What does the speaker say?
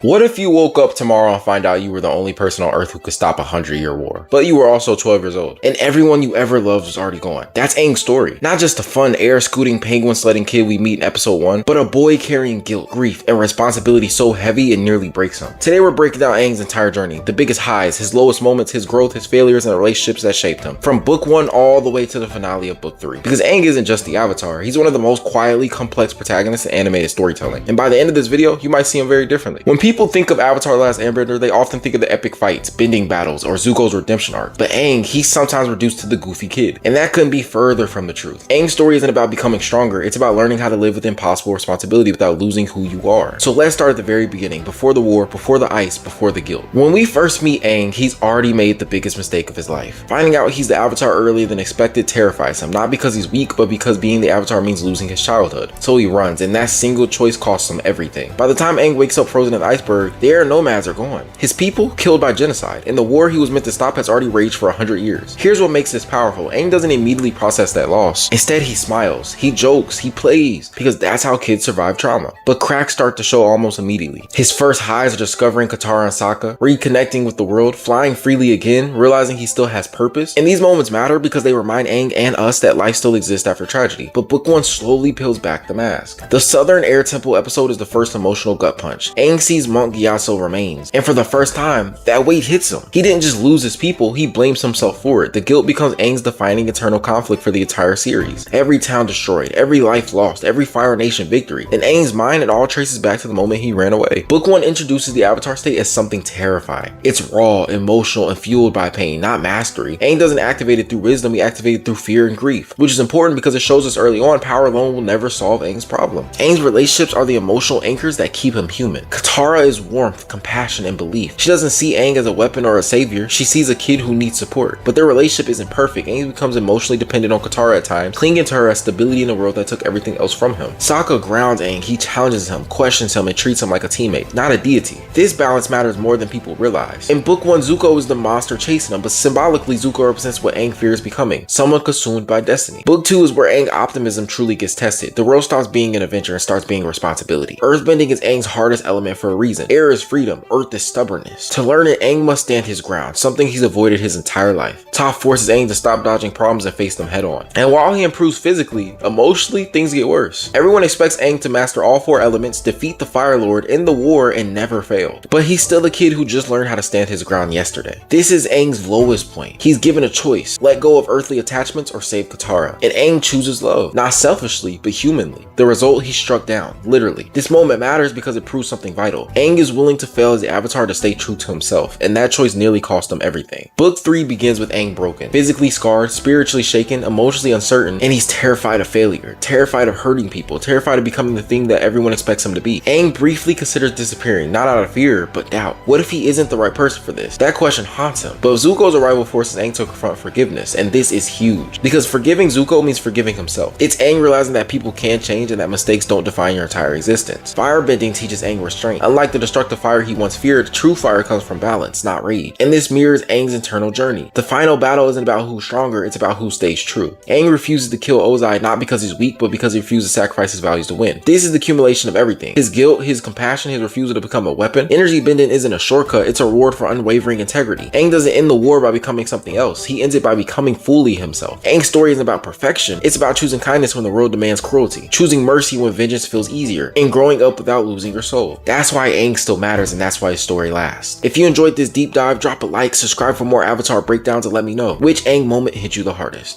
What if you woke up tomorrow and find out you were the only person on Earth who could stop a 100-year war, but you were also 12 years old, and everyone you ever loved was already gone? That's Aang's story. Not just a fun air-scooting penguin sledding kid we meet in episode 1, but a boy carrying guilt, grief, and responsibility so heavy it nearly breaks him. Today we're breaking down Aang's entire journey, the biggest highs, his lowest moments, his growth, his failures, and the relationships that shaped him, from book 1 all the way to the finale of book 3. Because Aang isn't just the Avatar, he's one of the most quietly complex protagonists in animated storytelling, and by the end of this video, you might see him very differently. When people think of Avatar Last Airbender, they often think of the epic fights, bending battles, or Zuko's redemption arc. But Aang, he's sometimes reduced to the goofy kid. And that couldn't be further from the truth. Aang's story isn't about becoming stronger, it's about learning how to live with impossible responsibility without losing who you are. So let's start at the very beginning, before the war, before the ice, before the guilt. When we first meet Aang, he's already made the biggest mistake of his life. Finding out he's the Avatar earlier than expected terrifies him, not because he's weak, but because being the Avatar means losing his childhood. So he runs, and that single choice costs him everything. By the time Aang wakes up frozen in the iceberg, the air nomads are gone. His people killed by genocide, and the war he was meant to stop has already raged for 100 years. Here's what makes this powerful. Aang doesn't immediately process that loss. Instead, he smiles, he jokes, he plays, because that's how kids survive trauma. But cracks start to show almost immediately. His first highs are discovering Katara and Sokka, reconnecting with the world, flying freely again, realizing he still has purpose. And these moments matter because they remind Aang and us that life still exists after tragedy. But book 1 slowly peels back the mask. The Southern Air Temple episode is the first emotional gut punch. Aang sees Monk Gyatso remains, and for the first time, that weight hits him. He didn't just lose his people, he blames himself for it. The guilt becomes Aang's defining eternal conflict for the entire series. Every town destroyed, every life lost, every Fire Nation victory. In Aang's mind, it all traces back to the moment he ran away. Book 1 introduces the Avatar state as something terrifying. It's raw, emotional, and fueled by pain, not mastery. Aang doesn't activate it through wisdom, he activates it through fear and grief, which is important because it shows us early on power alone will never solve Aang's problem. Aang's relationships are the emotional anchors that keep him human. Katara is warmth, compassion, and belief. She doesn't see Aang as a weapon or a savior, she sees a kid who needs support. But their relationship isn't perfect. Aang becomes emotionally dependent on Katara at times, clinging to her as stability in a world that took everything else from him. Sokka grounds Aang, he challenges him, questions him, and treats him like a teammate, not a deity. This balance matters more than people realize. In book 1, Zuko is the monster chasing him, but symbolically Zuko represents what Aang fears becoming, someone consumed by destiny. Book 2 is where Aang's optimism truly gets tested. The world stops being an adventure and starts being a responsibility. Earthbending is Aang's hardest element for a reason. Air is freedom, earth is stubbornness. To learn it, Aang must stand his ground, something he's avoided his entire life. Toph forces Aang to stop dodging problems and face them head on. And while he improves physically, emotionally, things get worse. Everyone expects Aang to master all 4 elements, defeat the Fire Lord, end the war, and never fail. But he's still a kid who just learned how to stand his ground yesterday. This is Aang's lowest point. He's given a choice, let go of earthly attachments or save Katara. And Aang chooses love, not selfishly, but humanly. The result, he's struck down, literally. This moment matters because it proves something vital. Aang is willing to fail as the Avatar to stay true to himself, and that choice nearly cost him everything. Book 3 begins with Aang broken, physically scarred, spiritually shaken, emotionally uncertain, and he's terrified of failure, terrified of hurting people, terrified of becoming the thing that everyone expects him to be. Aang briefly considers disappearing, not out of fear, but doubt. What if he isn't the right person for this? That question haunts him. But Zuko's arrival forces Aang to confront forgiveness, and this is huge, because forgiving Zuko means forgiving himself. It's Aang realizing that people can change and that mistakes don't define your entire existence. Firebending teaches Aang restraint. Unlike the destructive fire he once feared, true fire comes from balance, not rage. And this mirrors Aang's internal journey. The final battle isn't about who's stronger, it's about who stays true. Aang refuses to kill Ozai not because he's weak, but because he refuses to sacrifice his values to win. This is the accumulation of everything. His guilt, his compassion, his refusal to become a weapon. Energy bending isn't a shortcut, it's a reward for unwavering integrity. Aang doesn't end the war by becoming something else, he ends it by becoming fully himself. Aang's story isn't about perfection, it's about choosing kindness when the world demands cruelty, choosing mercy when vengeance feels easier, and growing up without losing your soul. That's why Aang still matters, and that's why his story lasts. If you enjoyed this deep dive, drop a like, subscribe for more Avatar breakdowns, and let me know which Aang moment hit you the hardest.